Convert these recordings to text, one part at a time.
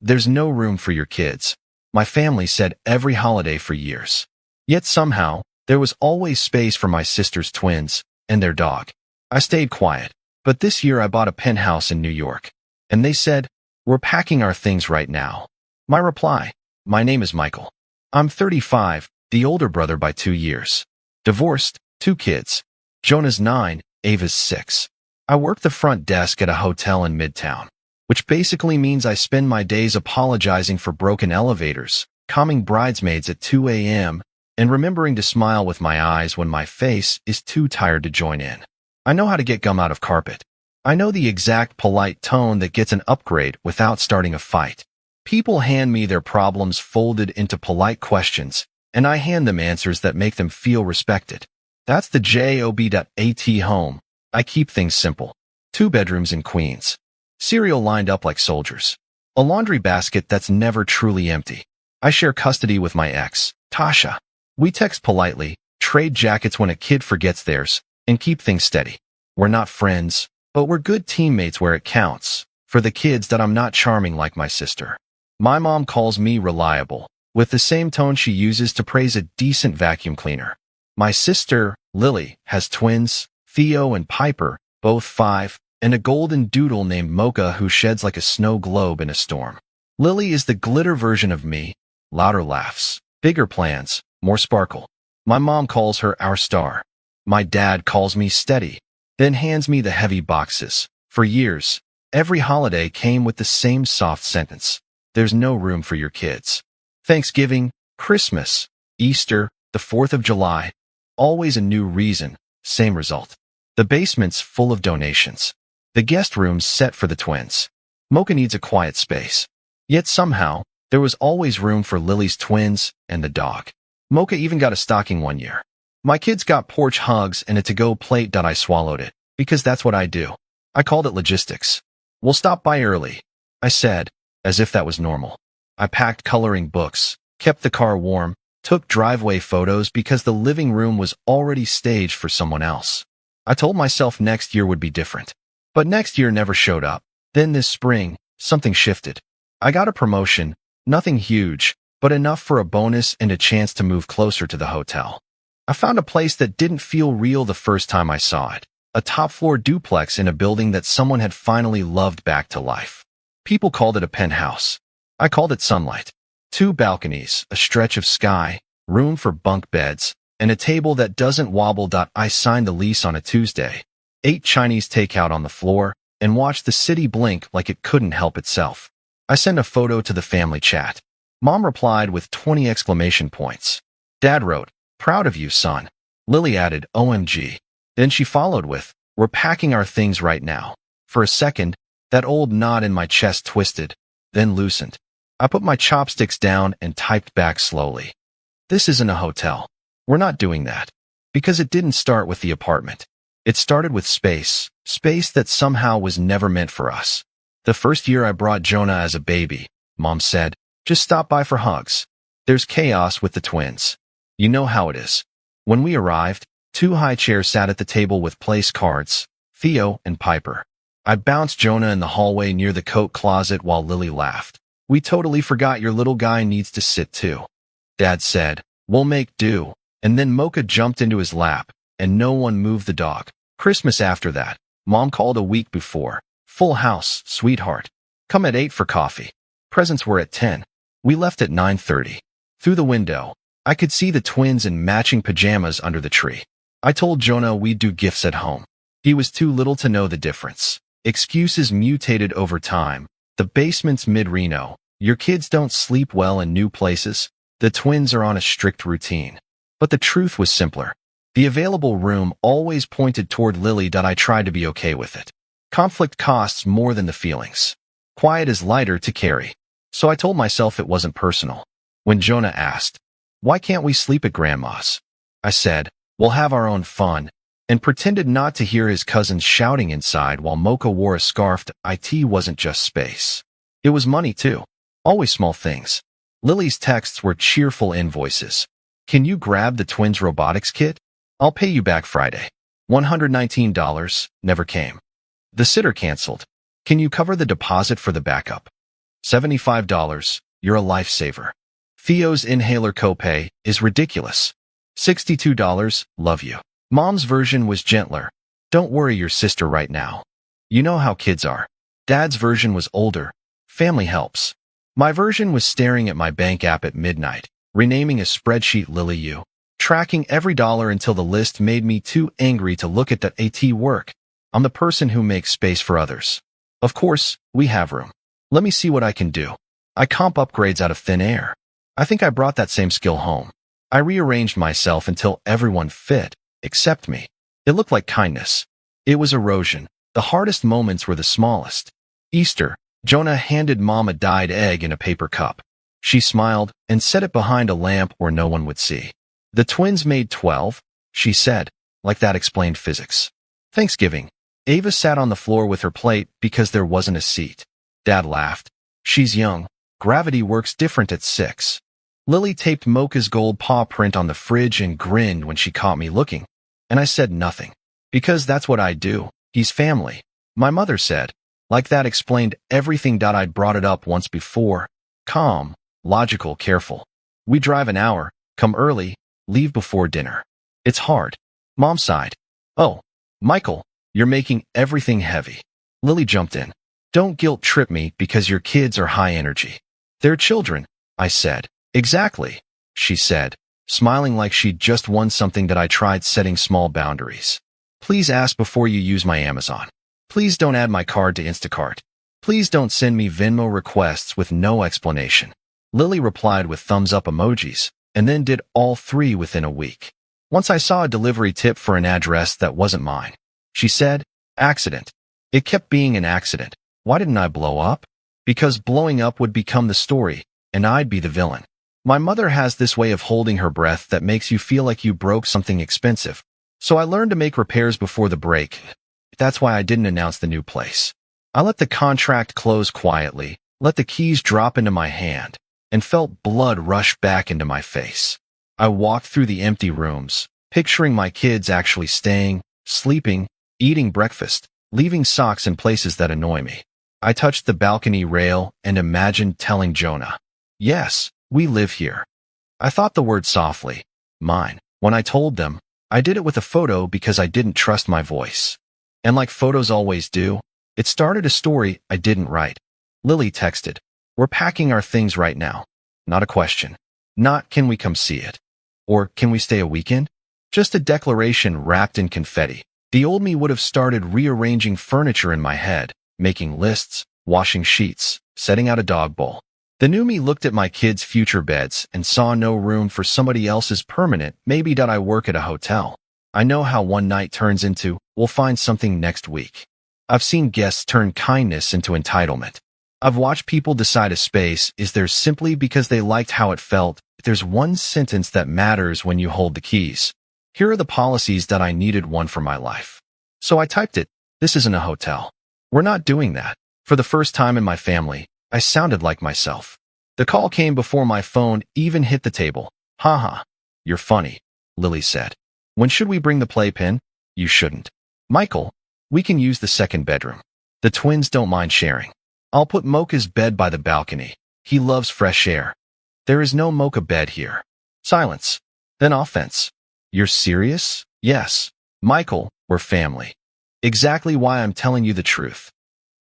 There's no room for your kids. My family said every holiday for years. Yet somehow, there was always space for my sister's twins and their dog. I stayed quiet, but this year I bought a penthouse in New York. And they said, "We're packing our things right now." My reply: my name is Michael. I'm 35, the older brother by 2 years. Divorced, 2 kids. Jonah's 9, Ava's 6. I work the front desk at a hotel in Midtown, which basically means I spend my days apologizing for broken elevators, calming bridesmaids at 2 a.m., and remembering to smile with my eyes when my face is too tired to join in. I know how to get gum out of carpet. I know the exact polite tone that gets an upgrade without starting a fight. People hand me their problems folded into polite questions, and I hand them answers that make them feel respected. That's the job.at home. I keep things simple. 2 bedrooms in Queens. Cereal lined up like soldiers. A laundry basket that's never truly empty. I share custody with my ex, Tasha. We text politely, trade jackets when a kid forgets theirs, and keep things steady. We're not friends, but we're good teammates where it counts, for the kids that I'm not charming like my sister. My mom calls me reliable, with the same tone she uses to praise a decent vacuum cleaner. My sister, Lily, has twins, Theo and Piper, both 5, and a golden doodle named Mocha who sheds like a snow globe in a storm. Lily is the glitter version of me, louder laughs, bigger plans, more sparkle. My mom calls her our star. My dad calls me steady, then hands me the heavy boxes. For years, every holiday came with the same soft sentence: there's no room for your kids. Thanksgiving, Christmas, Easter, the 4th of July, always a new reason, same result. The basement's full of donations. The guest room's set for the twins. Mocha needs a quiet space. Yet somehow, there was always room for Lily's twins and the dog. Mocha even got a stocking one year. My kids got porch hugs and a to-go plate. I swallowed it, because that's what I do. I called it logistics. "We'll stop by early," I said, as if that was normal. I packed coloring books, kept the car warm, took driveway photos because the living room was already staged for someone else. I told myself next year would be different. But next year never showed up. Then this spring, something shifted. I got a promotion, nothing huge, but enough for a bonus and a chance to move closer to the hotel. I found a place that didn't feel real the first time I saw it. A top-floor duplex in a building that someone had finally loved back to life. People called it a penthouse. I called it sunlight. 2 balconies, a stretch of sky, room for bunk beds, and a table that doesn't wobble. I signed the lease on a Tuesday, ate Chinese takeout on the floor, and watched the city blink like it couldn't help itself. I sent a photo to the family chat. Mom replied with 20 exclamation points. Dad wrote, "Proud of you, son." Lily added, "OMG." Then she followed with, "We're packing our things right now." For a second, that old knot in my chest twisted, then loosened. I put my chopsticks down and typed back slowly. This isn't a hotel. We're not doing that. Because it didn't start with the apartment. It started with space that somehow was never meant for us. The first year I brought Jonah as a baby, Mom said, "Just stop by for hugs. There's chaos with the twins. You know how it is." When we arrived, 2 high chairs sat at the table with place cards, Theo and Piper. I bounced Jonah in the hallway near the coat closet while Lily laughed. "We totally forgot your little guy needs to sit too." Dad said, "We'll make do." And then Mocha jumped into his lap, and no one moved the dog. Christmas after that, Mom called a week before. "Full house, sweetheart. Come at 8 for coffee." Presents were at 10. We left at 9:30. Through the window, I could see the twins in matching pajamas under the tree. I told Jonah we'd do gifts at home. He was too little to know the difference. Excuses mutated over time. The basement's mid-Reno. Your kids don't sleep well in new places. The twins are on a strict routine. But the truth was simpler. The available room always pointed toward Lily. I tried to be okay with it. Conflict costs more than the feelings. Quiet is lighter to carry. So I told myself it wasn't personal. When Jonah asked, "Why can't we sleep at Grandma's?" I said, "We'll have our own fun," and pretended not to hear his cousins shouting inside while Mocha wore a scarf. IT wasn't just space. It was money too. Always small things. Lily's texts were cheerful invoices. "Can you grab the twins' robotics kit? I'll pay you back Friday." $119 never came. The sitter canceled. "Can you cover the deposit for the backup?" $75. You're a lifesaver. Theo's inhaler copay is ridiculous. $62. Love you. Mom's version was gentler. Don't worry your sister right now. You know how kids are. Dad's version was older. Family helps. My version was staring at my bank app at midnight, renaming a spreadsheet Lily U, tracking every dollar until the list made me too angry to look at that AT work. I'm the person who makes space for others. Of course, we have room. Let me see what I can do. I comp upgrades out of thin air. I think I brought that same skill home. I rearranged myself until everyone fit, except me. It looked like kindness. It was erosion. The hardest moments were the smallest. Easter, Jonah handed Mom a dyed egg in a paper cup. She smiled and set it behind a lamp where no one would see. The twins made 12, she said, like that explained physics. Thanksgiving. Ava sat on the floor with her plate because there wasn't a seat. Dad laughed. She's young. Gravity works different at 6. Lily taped Mocha's gold paw print on the fridge and grinned when she caught me looking. And I said nothing. Because that's what I do. He's family. My mother said. Like that explained everything. I'd brought it up once before. Calm, logical, careful. We drive an hour, come early, leave before dinner. It's hard. Mom sighed. Oh, Michael, you're making everything heavy. Lily jumped in. Don't guilt trip me because your kids are high energy. They're children, I said. Exactly, she said, smiling like she'd just won something. That I tried setting small boundaries. Please ask before you use my Amazon. Please don't add my card to Instacart. Please don't send me Venmo requests with no explanation. Lily replied with thumbs up emojis, and then did all 3 within a week. Once I saw a delivery tip for an address that wasn't mine. She said, accident. It kept being an accident. Why didn't I blow up? Because blowing up would become the story, and I'd be the villain. My mother has this way of holding her breath that makes you feel like you broke something expensive. So I learned to make repairs before the break. That's why I didn't announce the new place. I let the contract close quietly, let the keys drop into my hand, and felt blood rush back into my face. I walked through the empty rooms, picturing my kids actually staying, sleeping, eating breakfast, leaving socks in places that annoy me. I touched the balcony rail and imagined telling Jonah, yes, we live here. I thought the word softly, mine. When I told them, I did it with a photo because I didn't trust my voice. And like photos always do, it started a story I didn't write. Lily texted, we're packing our things right now. Not a question. Not can we come see it? Or can we stay a weekend? Just a declaration wrapped in confetti. The old me would have started rearranging furniture in my head, making lists, washing sheets, setting out a dog bowl. The new me looked at my kids' future beds and saw no room for somebody else's permanent. Maybe I work at a hotel. I know how one night turns into, we'll find something next week. I've seen guests turn kindness into entitlement. I've watched people decide a space is theirs simply because they liked how it felt. There's one sentence that matters when you hold the keys. Here are the policies that I needed one for my life. So I typed it. This isn't a hotel. We're not doing that. For the first time in my family, I sounded like myself. The call came before my phone even hit the table. Haha. You're funny, Lily said. When should we bring the playpen? You shouldn't. Michael, we can use the second bedroom. The twins don't mind sharing. I'll put Mocha's bed by the balcony. He loves fresh air. There is no Mocha bed here. Silence. Then offense. You're serious? Yes. Michael, we're family. Exactly why I'm telling you the truth.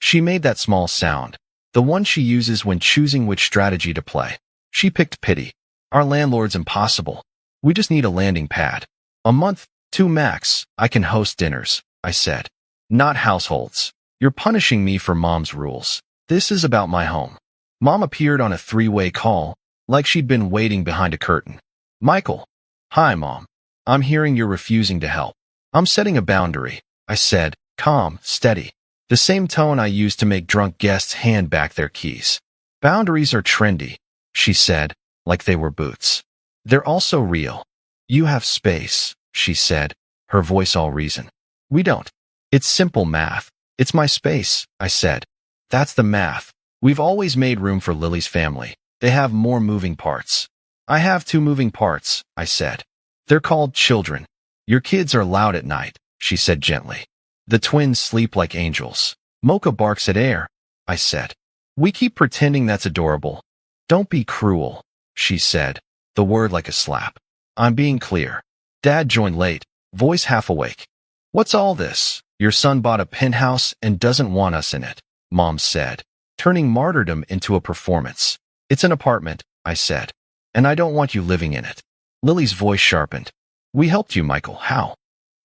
She made that small sound. The one she uses when choosing which strategy to play. She picked pity. Our landlord's impossible. We just need a landing pad. A month, 2 max, I can host dinners, I said. Not households. You're punishing me for Mom's rules. This is about my home. Mom appeared on a 3-way call, like she'd been waiting behind a curtain. Michael. Hi, Mom. I'm hearing you're refusing to help. I'm setting a boundary, I said, calm, steady. The same tone I used to make drunk guests hand back their keys. Boundaries are trendy, she said, like they were boots. They're also real. You have space, she said, her voice all reason. We don't. It's simple math. It's my space, I said. That's the math. We've always made room for Lily's family. They have more moving parts. I have 2 moving parts, I said. They're called children. Your kids are loud at night, she said gently. The twins sleep like angels. Mocha barks at air, I said. We keep pretending that's adorable. Don't be cruel, she said, the word like a slap. I'm being clear. Dad joined late, voice half awake. What's all this? Your son bought a penthouse and doesn't want us in it, Mom said, turning martyrdom into a performance. It's an apartment, I said, and I don't want you living in it. Lily's voice sharpened. We helped you, Michael. How?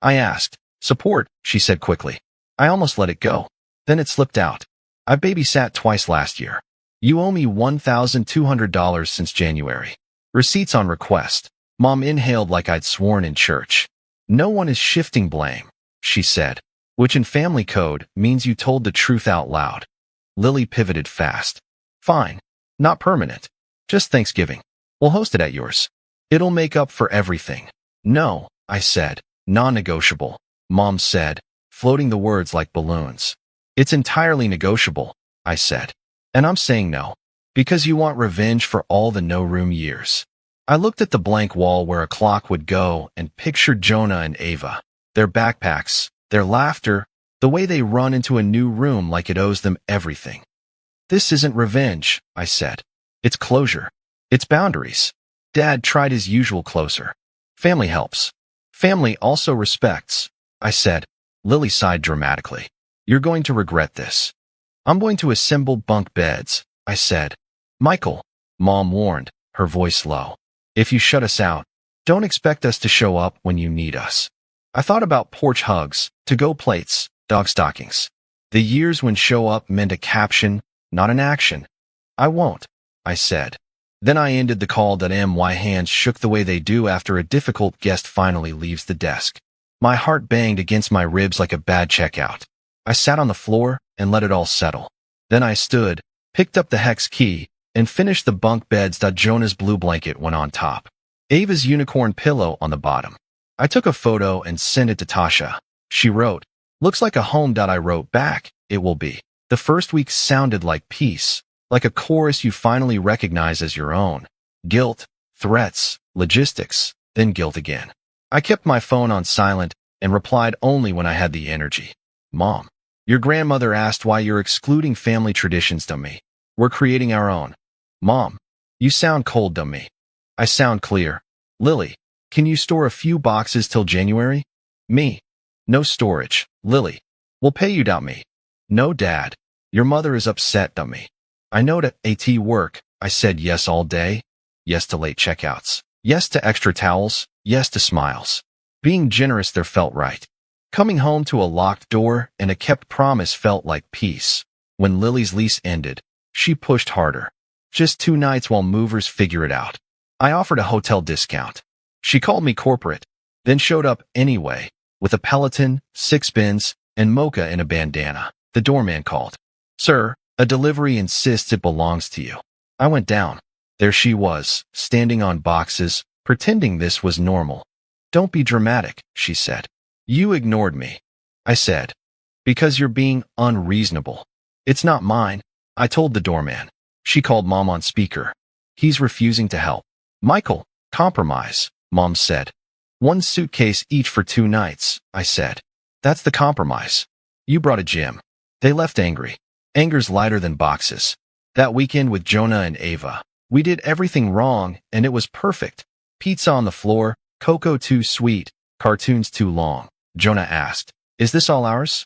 I asked. Support, she said quickly. I almost let it go. Then it slipped out. I babysat twice last year. You owe me $1,200 since January. Receipts on request. Mom inhaled like I'd sworn in church. No one is shifting blame, she said, which in family code means you told the truth out loud. Lily pivoted fast. Fine. Not permanent. Just Thanksgiving. We'll host it at yours. It'll make up for everything. No, I said. Non-negotiable, Mom said, floating the words like balloons. It's entirely negotiable, I said. And I'm saying no, because you want revenge for all the no-room years. I looked at the blank wall where a clock would go and pictured Jonah and Ava, their backpacks, their laughter, the way they run into a new room like it owes them everything. This isn't revenge, I said. It's closure. It's boundaries. Dad tried his usual closer. Family helps. Family also respects, I said. Lily sighed dramatically. You're going to regret this. I'm going to assemble bunk beds, I said. Michael, Mom warned, her voice low. If you shut us out, don't expect us to show up when you need us. I thought about porch hugs, to-go plates, dog stockings. The years when show up meant a caption, not an action. I won't, I said. Then I ended the call. My hands shook the way they do after a difficult guest finally leaves the desk. My heart banged against my ribs like a bad checkout. I sat on the floor and let it all settle. Then I stood, picked up the hex key, and finished the bunk beds. Jonah's blue blanket went on top. Ava's unicorn pillow on the bottom. I took a photo and sent it to Tasha. She wrote, looks like a home. I wrote back, it will be. The first week sounded like peace, like a chorus you finally recognize as your own. Guilt, threats, logistics, then guilt again. I kept my phone on silent and replied only when I had the energy. Mom, your grandmother asked why you're excluding family traditions, dummy. We're creating our own. Mom, you sound cold, dummy. I sound clear. Lily, can you store a few boxes till January? Me. No storage. Lily, we'll pay you, me. No, Dad. Your mother is upset, dummy. I know to AT work. I said yes all day. Yes to late checkouts. Yes to extra towels. Yes to smiles. Being generous there felt right. Coming home to a locked door and a kept promise felt like peace. When Lily's lease ended, she pushed harder. Just 2 nights while movers figure it out. I offered a hotel discount. She called me corporate, then showed up anyway, with a Peloton, 6 bins, and mocha in a bandana. The doorman called. Sir, a delivery insists it belongs to you. I went down. There she was, standing on boxes, pretending this was normal. Don't be dramatic, she said. You ignored me. I said. Because you're being unreasonable. It's not mine, I told the doorman. She called Mom on speaker. He's refusing to help. Michael, compromise, Mom said. 1 suitcase each for 2 nights, I said. That's the compromise. You brought a gym. They left angry. Anger's lighter than boxes. That weekend with Jonah and Ava, we did everything wrong and it was perfect. Pizza on the floor, cocoa too sweet, cartoons too long. Jonah asked, is this all ours?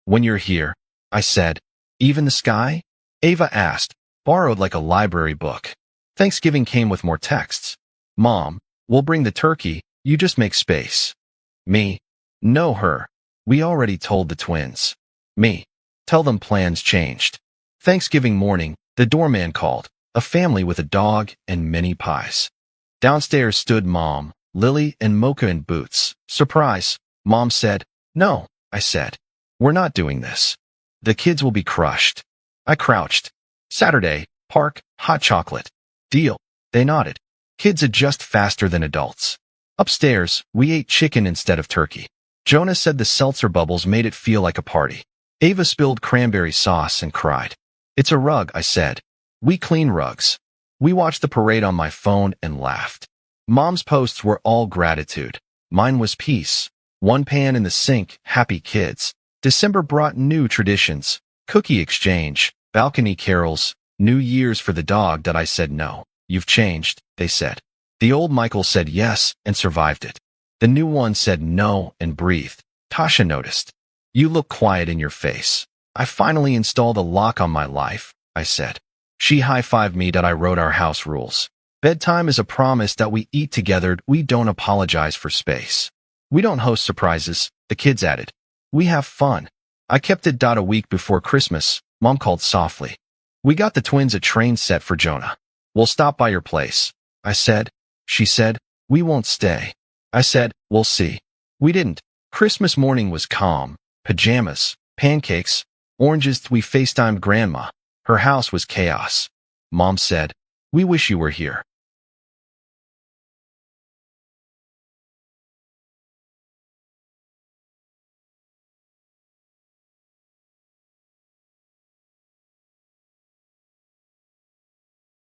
When you're here, I said. Even the sky? Ava asked, borrowed like a library book. Thanksgiving came with more texts. Mom, we'll bring the turkey, you just make space. Me. No, her. We already told the twins. Me. Tell them plans changed. Thanksgiving morning, the doorman called, a family with a dog and many pies. Downstairs stood Mom, Lily, and Mocha in boots. Surprise, Mom said. No, I said. We're not doing this. The kids will be crushed. I crouched. Saturday, park, hot chocolate. Deal. They nodded. Kids adjust faster than adults. Upstairs, we ate chicken instead of turkey. Jonah said the seltzer bubbles made it feel like a party. Ava spilled cranberry sauce and cried. It's a rug, I said. We clean rugs. We watched the parade on my phone and laughed. Mom's posts were all gratitude. Mine was peace. 1 pan in the sink, happy kids. December brought new traditions. Cookie exchange, balcony carols, New Year's for the dog that I said no. You've changed, they said. The old Michael said yes and survived it. The new one said no and breathed. Tasha noticed. You look quiet in your face. I finally installed a lock on my life, I said. She high-fived me that I wrote our house rules. Bedtime is a promise that we eat together. We don't apologize for space. We don't host surprises, the kids added. We have fun. I kept it. A week before Christmas, Mom called softly. We got the twins a train set for Jonah. We'll stop by your place, I said. She said, we won't stay. I said, we'll see. We didn't. Christmas morning was calm. Pajamas, pancakes, oranges. We FaceTimed Grandma. Her house was chaos. Mom said, we wish you were here.